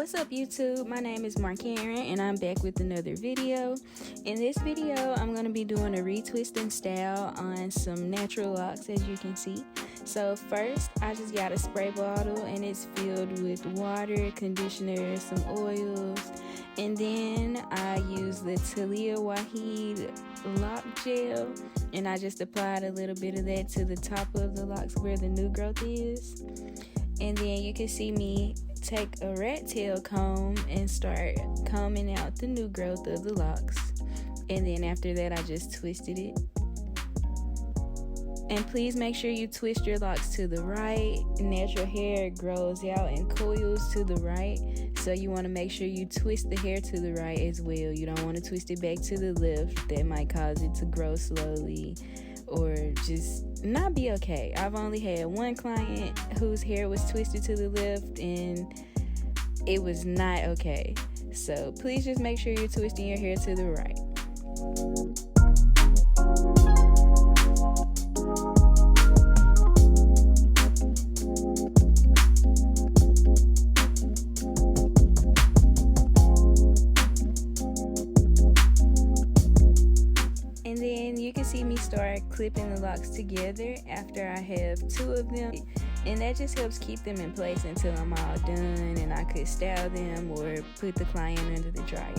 What's up YouTube? My name is Markaren and I'm back with another video. In this video I'm going to be doing a retwisting style on some natural locks, as you can see. So first I just got a spray bottle and it's filled with water, conditioner, some oils, and then I use the Talia Waheed lock gel and I just applied a little bit of that to the top of the locks where the new growth is. And then you can see me take a rat tail comb and start combing out the new growth of the locks. And then after that, I just twisted it. And please make sure you twist your locks to the right. Natural hair grows out in coils to the right. So you want to make sure you twist the hair to the right as well. You don't want to twist it back to the left. That might cause it to grow slowly or just not be okay. I've only had one client whose hair was twisted to the left and it was not okay. So please just make sure you're twisting your hair to the right. You can see me start clipping the locks together after I have two of them, and that just helps keep them in place until I'm all done and I could style them or put the client under the dryer.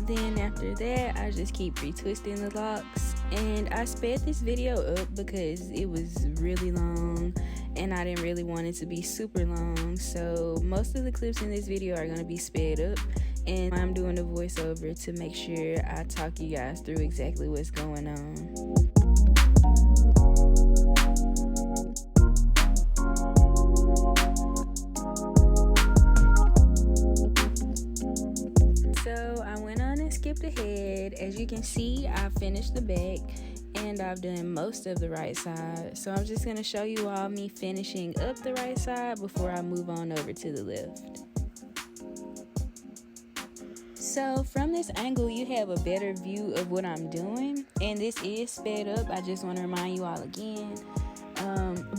Then after that I just keep retwisting the locks, and I sped this video up because it was really long and I didn't really want it to be super long, so most of the clips in this video are going to be sped up. And I'm doing a voiceover to make sure I talk you guys through exactly what's going on. So I went on and skipped ahead. As you can see, I finished the back and I've done most of the right side. So I'm just going to show you all me finishing up the right side before I move on over to the left. So from this angle you have a better view of what I'm doing, and this is sped up. I just want to remind you all again,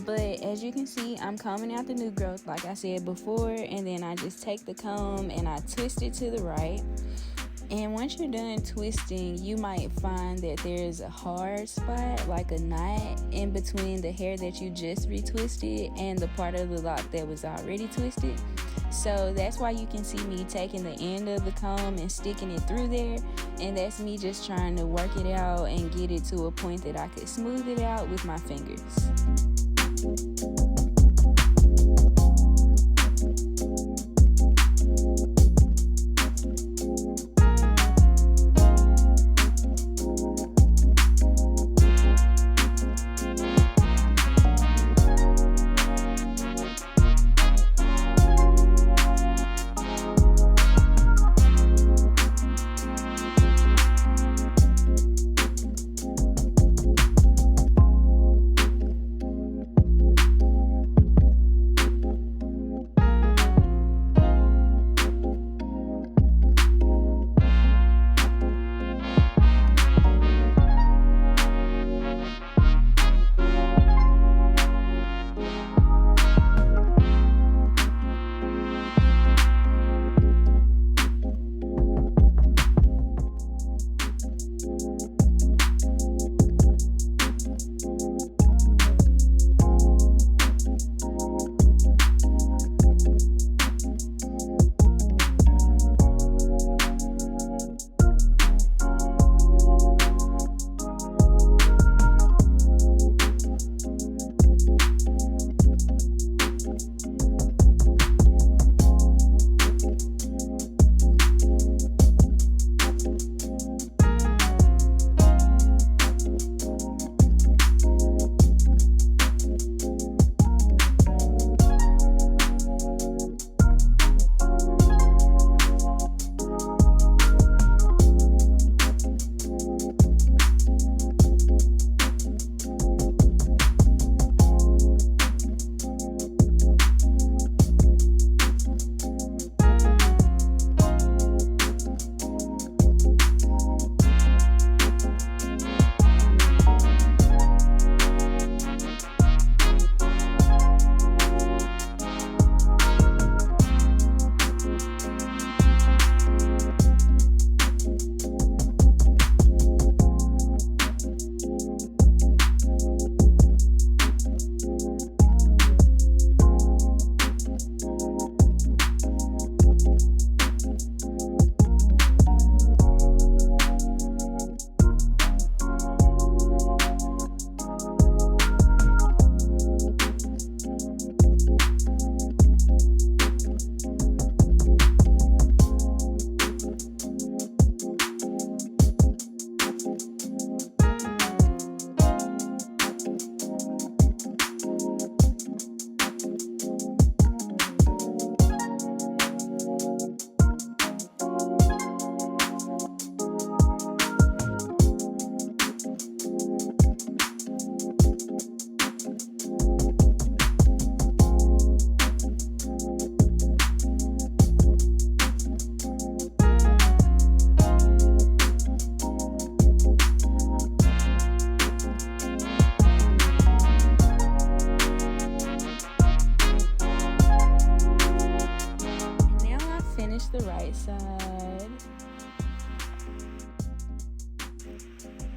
but as you can see I'm combing out the new growth like I said before, and then I just take the comb and I twist it to the right. And once you're done twisting, you might find that there's a hard spot, like a knot, in between the hair that you just retwisted and the part of the lock that was already twisted. So that's why you can see me taking the end of the comb and sticking it through there, and that's me just trying to work it out and get it to a point that I could smooth it out with my fingers.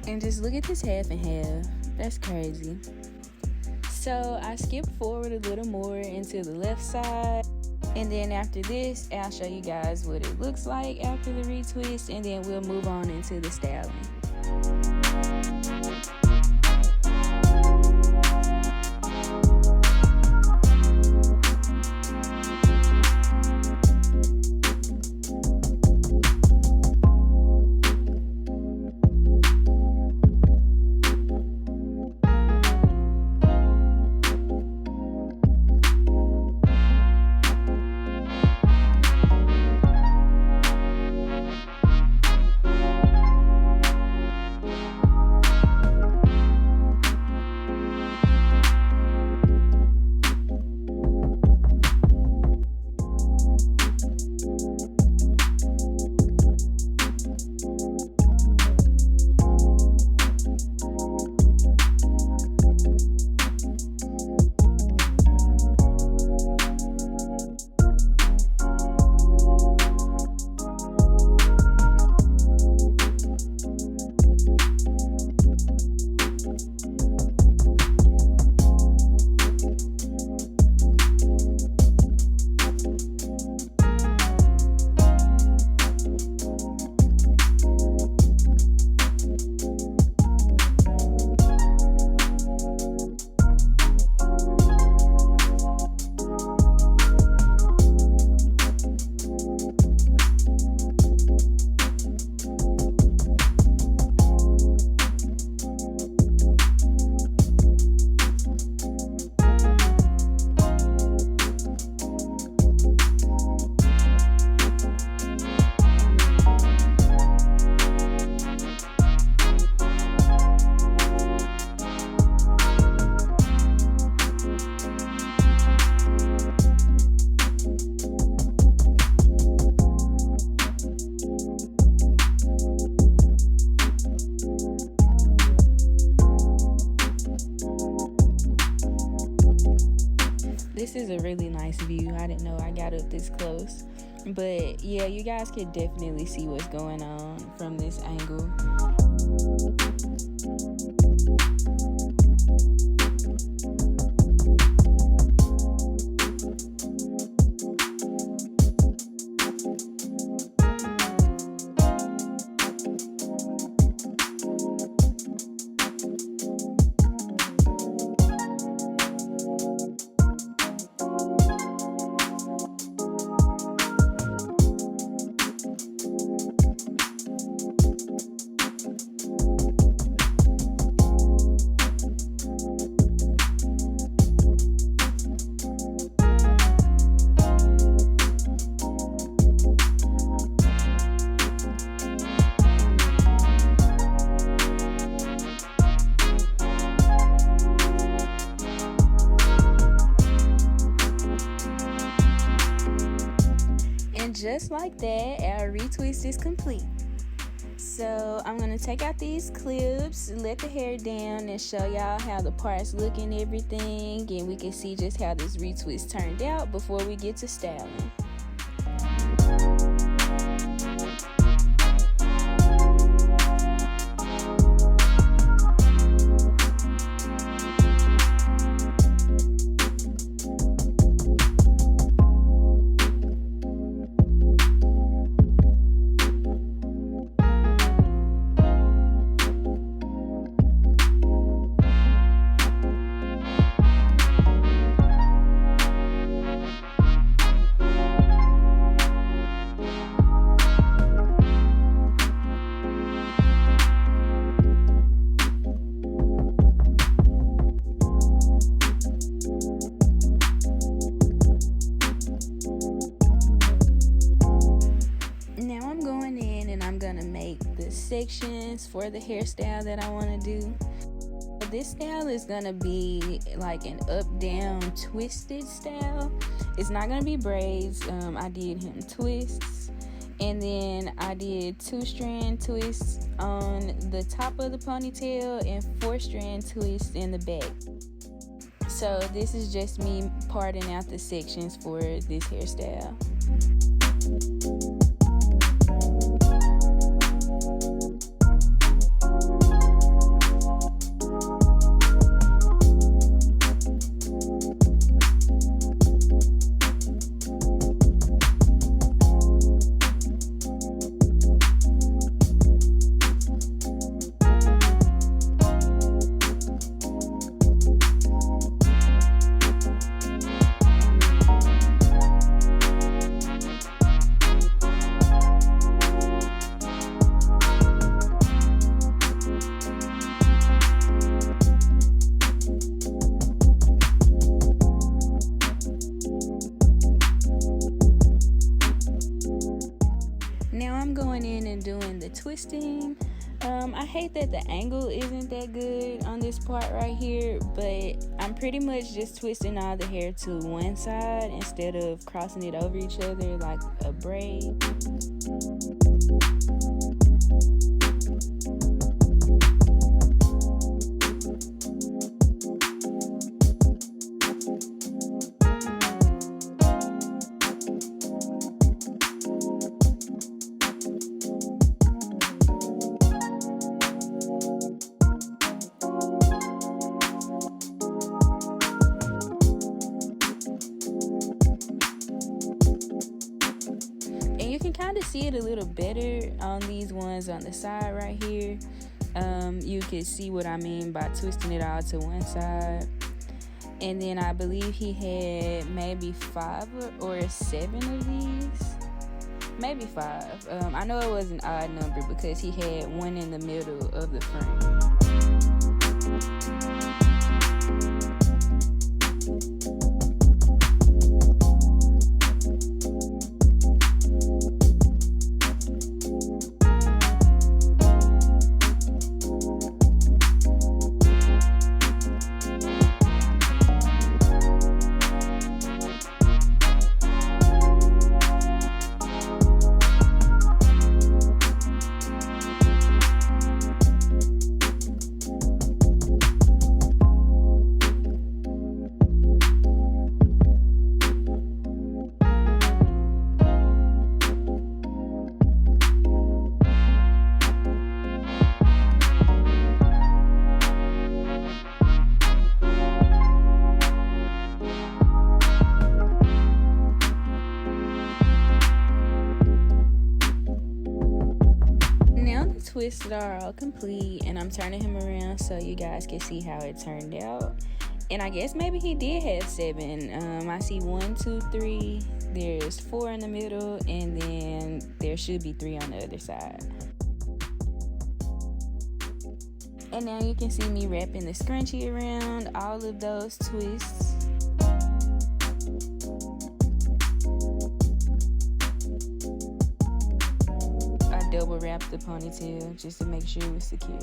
And just look at this half and half. That's crazy. So I skipped forward a little more into the left side. And then after this, I'll show you guys what it looks like after the retwist. And then we'll move on into the styling. This is a really nice view. I didn't know I got up this close. But yeah, you guys can definitely see what's going on from this angle. Just like that, our retwist is complete. So I'm gonna take out these clips, let the hair down, and show y'all how the parts look and everything, and we can see just how this retwist turned out before we get to styling. Sections for the hairstyle that I want to do. This style is gonna be like an up down twisted style. It's not gonna be braids. I did him twists, and then I did 2-strand twists on the top of the ponytail and 4-strand twists in the back. So this is just me parting out the sections for this hairstyle. and the twisting. I hate that the angle isn't that good on this part right here, but I'm pretty much just twisting all the hair to one side instead of crossing it over each other like a braid. You can kind of see it a little better on these ones on the side right here. You can see what I mean by twisting it all to one side. And then I believe he had maybe 5 or 7 of these, maybe 5. I know it was an odd number because he had one in the middle of the front. Twists are all complete, and I'm turning him around so you guys can see how it turned out. And I guess maybe he did have 7. I see 1, 2, 3. There's 4 in the middle, and then there should be 3 on the other side. And now you can see me wrapping the scrunchie around all of those twists. Double wrap the ponytail just to make sure it was secure.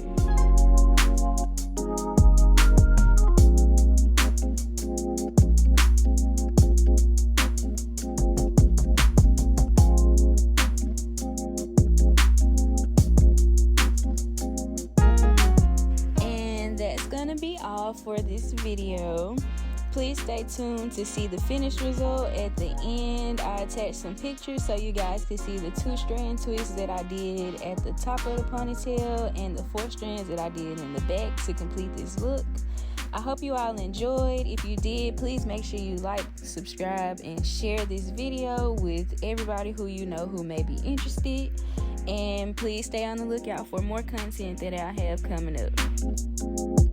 And that's gonna be all for this video. Please stay tuned to see the finished result. At the end, I attached some pictures so you guys can see the 2-strand twist that I did at the top of the ponytail and the 4 strands that I did in the back to complete this look. I hope you all enjoyed. If you did, please make sure you like, subscribe, and share this video with everybody who you know who may be interested. And please stay on the lookout for more content that I have coming up.